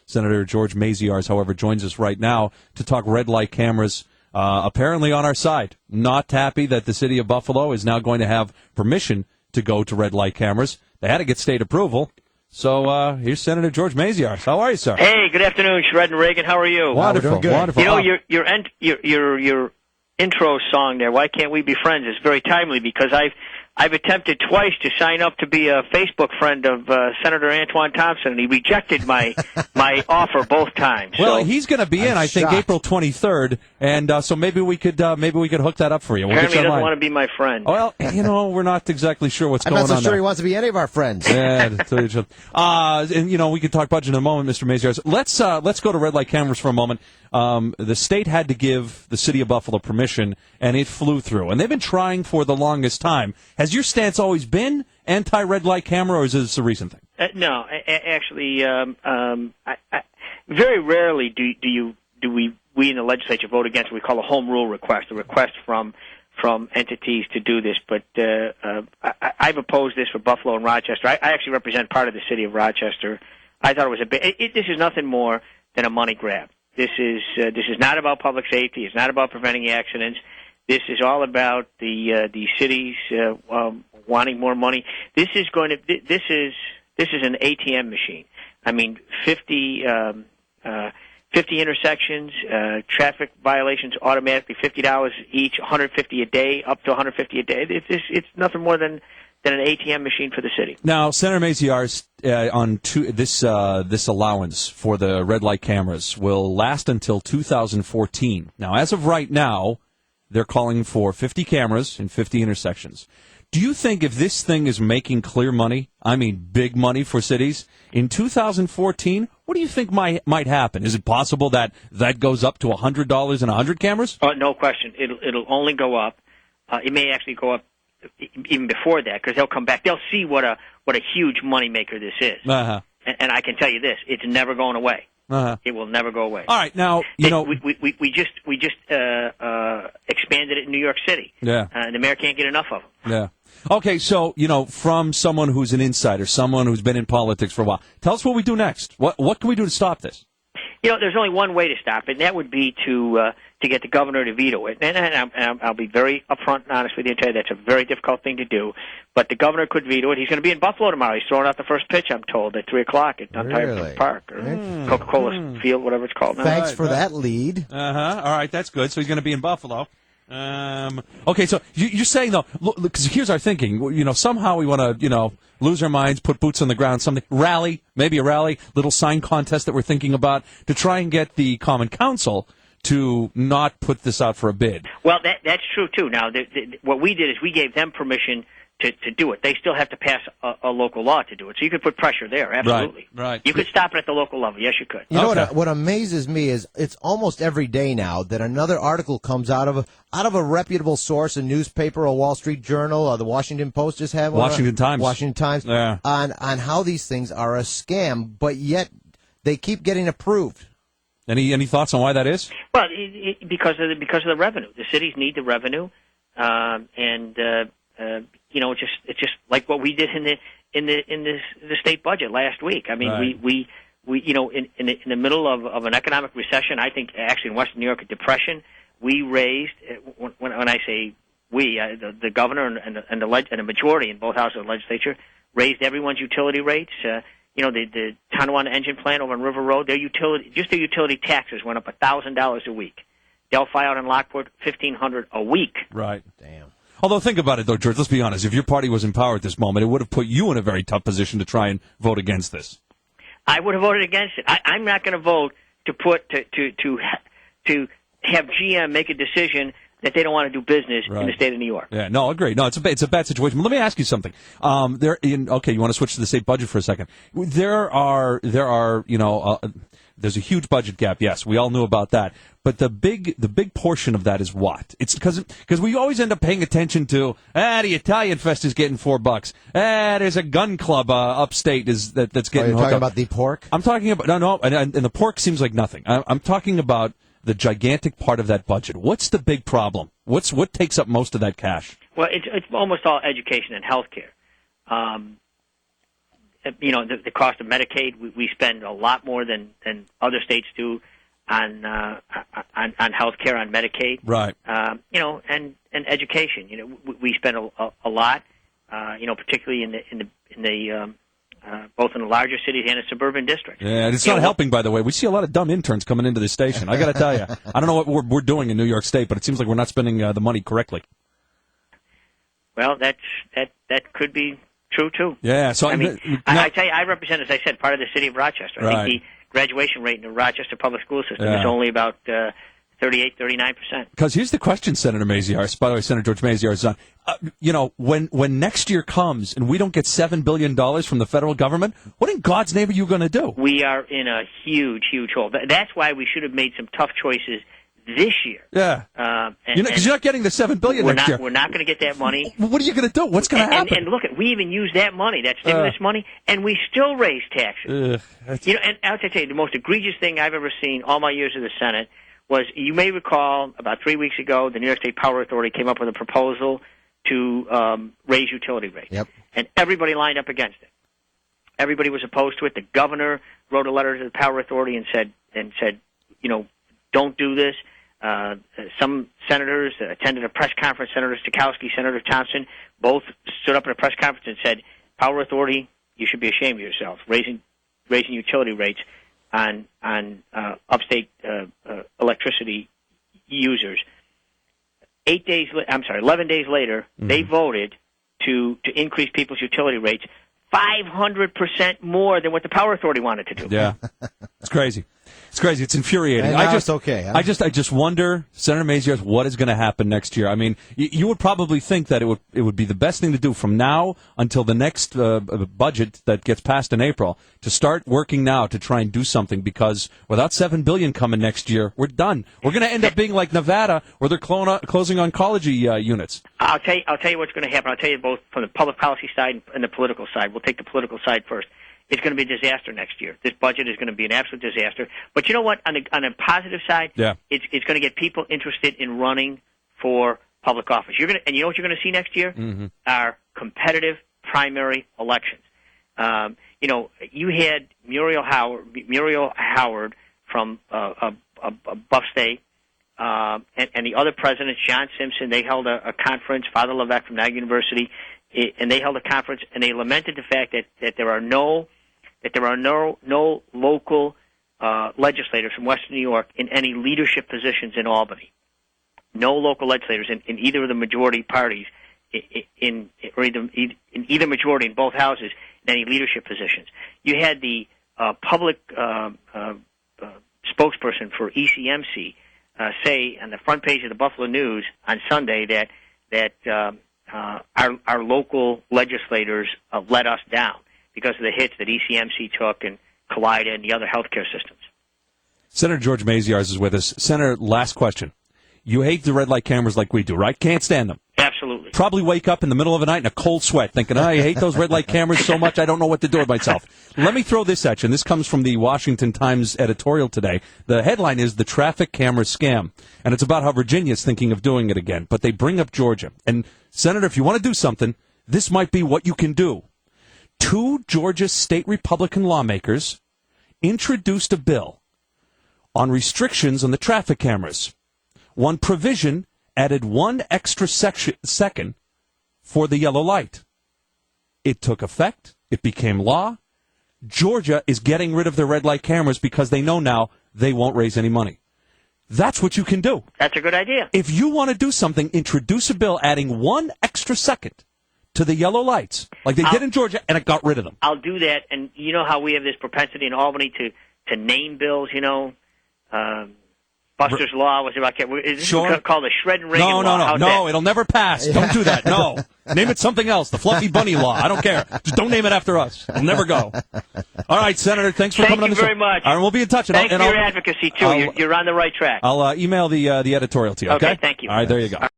Senator George Maziarz, however, joins us right now to talk red light cameras. Apparently on our side. Not happy that the city of Buffalo is now going to have permission to go to red light cameras. They had to get state approval. So here's Senator George Maziarz. How are you, sir? Hey, good afternoon, Shredd and Ragan. How are you? Wonderful, wonderful. You know, your intro song there, "Why Can't We Be Friends," is very timely because I've attempted twice to sign up to be a Facebook friend of Senator Antoine Thompson, and he rejected my offer both times. Well, so, he's going to be in, I think, April 23rd, and so maybe we could hook that up for you. Apparently, he doesn't want to be my friend. Well, you know, we're not exactly sure what's going on. I'm not so sure there. he wants to be any of our friends. Yeah, to tell you the truth. And you know, we could talk budget in a moment, Mr. Maziarz. Let's go to red light cameras for a moment. The state had to give the city of Buffalo permission, and it flew through. And they've been trying for the longest time. Has your stance always been anti-red light camera, or is this a recent thing? No, actually, very rarely do we in the legislature vote against what we call a home rule request, a request from entities to do this. But I've opposed this for Buffalo and Rochester. I actually represent part of the city of Rochester. I thought it was this is nothing more than a money grab. This is not about public safety. It's not about preventing accidents. This is all about the cities wanting more money. This is an ATM machine. I mean, 50 intersections, traffic violations automatically $50 each, $150 a day, up to $150 a day. It's nothing more than an ATM machine for the city. Now, Senator Maziarz, this allowance for the red light cameras will last until 2014. Now, as of right now, they're calling for 50 cameras in 50 intersections. Do you think if this thing is making clear money, I mean big money for cities, in 2014, what do you think might happen? Is it possible that goes up to $100 and 100 cameras? No question. It'll only go up. It may actually go up even before that, because they'll come back. They'll see what a huge moneymaker this is. Uh-huh. And I can tell you this: it's never going away. Uh-huh. It will never go away. All right, now we just expanded it in New York City. Yeah, the mayor can't get enough of them. Yeah. Okay, so from someone who's an insider, someone who's been in politics for a while, tell us what we do next. What can we do to stop this? There's only one way to stop it, and that would be to get the governor to veto it. And I'll be very upfront and honest with you and tell you that's a very difficult thing to do. But the governor could veto it. He's going to be in Buffalo tomorrow. He's throwing out the first pitch, I'm told, at 3 o'clock at Untire Park or Coca-Cola Field, whatever it's called now. Thanks for that lead. Uh-huh. All right, that's good. So he's going to be in Buffalo. Okay, so you're saying, though, because here's our thinking. Somehow we want to, lose our minds, put boots on the ground, maybe a rally, little sign contest that we're thinking about to try and get the Common Council to not put this out for a bid. Well, that's true, too. Now, what we did is we gave them permission to do it. They still have to pass a local law to do it. So you could put pressure there, absolutely. Right. You could stop it at the local level. Yes, you could. You know what amazes me is it's almost every day now that another article comes out of a reputable source, a newspaper, a Wall Street Journal, the Washington Post just had one. Washington Times. Yeah. On how these things are a scam, but yet they keep getting approved. Any thoughts on why that is? Well, because of the revenue. The cities need the revenue, it's just like what we did in the state budget last week. I mean, right. we in the middle of an economic recession, I think actually in Western New York, a depression, we raised, when I say we, the governor and the majority in both houses of the legislature raised everyone's utility rates. The Tonawanda engine plant over on River Road, their utility taxes went up $1,000 a week. Delphi out in Lockport, $1,500 a week. Right. Damn. Although, think about it, though, George, let's be honest. If your party was in power at this moment, it would have put you in a very tough position to try and vote against this. I would have voted against it. I'm not going to vote to have GM make a decision that they don't want to do business in the state of New York. Yeah, no, agree. No, it's a bad situation. But let me ask you something. You want to switch to the state budget for a second. There's a huge budget gap. Yes, we all knew about that. But the big portion of that is what? It's because we always end up paying attention to the Italian Fest is getting $4. There's a gun club upstate that's getting. You're talking about the pork? I'm talking about and the pork seems like nothing. I'm talking about the gigantic part of that budget. What's the big problem? What takes up most of that cash? Well, it's almost all education and health care. the cost of Medicaid. We spend a lot more than other states do on health care, on Medicaid. Right. And education. We spend a lot. Particularly in the both in the larger cities and in suburban districts. Yeah, and it's not helping, by the way. We see a lot of dumb interns coming into this station. I got to tell you, I don't know what we're doing in New York State, but it seems like we're not spending the money correctly. Well, that could be true too. Yeah. So I tell you, I represent, as I said, part of the city of Rochester. Right. I think the graduation rate in the Rochester public school system is only about 38-39%. Because here's the question, Senator Maziarz. By the way, Senator George Maziarz is on. When next year comes and we don't get $7 billion from the federal government, what in God's name are you going to do? We are in a huge, huge hole. That's why we should have made some tough choices this year. Yeah. Because you're not getting the $7 billion next year. We're not going to get that money. What are you going to do? What's going to happen? And look, we even used that money, that stimulus money, and we still raised taxes. And I'll tell you, the most egregious thing I've ever seen all my years in the Senate was, you may recall, about 3 weeks ago, the New York State Power Authority came up with a proposal to raise utility rates. Yep. And everybody lined up against it. Everybody was opposed to it. The governor wrote a letter to the Power Authority and said, don't do this. Some senators attended a press conference. Senator Stokowski, Senator Thompson, both stood up at a press conference and said, Power Authority, you should be ashamed of yourself, raising utility rates on upstate electricity users. 11 days later, they voted to increase people's utility rates 500% more than what the Power Authority wanted to do. Yeah, it's crazy. It's crazy. It's infuriating. And now it's okay. Huh? I just wonder, Senator Maziarz, what is going to happen next year? I mean, you would probably think that it would be the best thing to do from now until the next budget that gets passed in April, to start working now to try and do something, because without $7 billion coming next year, we're done. We're going to end up being like Nevada, where they're closing oncology units. I'll tell you what's going to happen. I'll tell you both from the public policy side and the political side. We'll take the political side first. It's going to be a disaster next year. This budget is going to be an absolute disaster. But you know what? On a positive side, it's going to get people interested in running for public office. And you know what you're going to see next year? Mm-hmm. Are competitive primary elections. You had Muriel Howard from a buff state, and the other presidents, John Simpson. They held a conference. Father Levesque from Nag University, and they held a conference, and they lamented the fact that there are no local legislators from Western New York in any leadership positions in Albany. No local legislators in either of the majority parties, in either majority in both houses, in any leadership positions. You had the public spokesperson for ECMC say on the front page of the Buffalo News on Sunday that our local legislators let us down because of the hits that ECMC took and Kaleida and the other healthcare systems. Senator George Maziarz is with us. Senator, last question. You hate the red light cameras like we do, right? Can't stand them. Absolutely. Probably wake up in the middle of the night in a cold sweat thinking, I hate those red light cameras so much I don't know what to do with myself. Let me throw this at you, and this comes from the Washington Times editorial today. The headline is The Traffic Camera Scam, and it's about how Virginia is thinking of doing it again. But they bring up Georgia. And, Senator, if you want to do something, this might be what you can do. 2 Georgia state Republican lawmakers introduced a bill on restrictions on the traffic cameras. One provision added 1 extra second for the yellow light. It took effect. It became law. Georgia is getting rid of their red light cameras because they know now they won't raise any money. That's what you can do. That's a good idea. If you want to do something, introduce a bill adding 1 extra second to the yellow lights, like they did in Georgia, and it got rid of them. I'll do that. And you know how we have this propensity in Albany to name bills, Buster's Law was about... Is this called the Shredd and Ragan Law? No, it'll never pass. Don't do that. No. Name it something else. The Fluffy Bunny Law. I don't care. Just don't name it after us. It'll never go. All right, Senator, thanks for coming on the show. Thank you very much. All right, we'll be in touch. Thanks for your advocacy, too. You're on the right track. I'll email the editorial to you, okay? Okay, thank you. All right, there you go.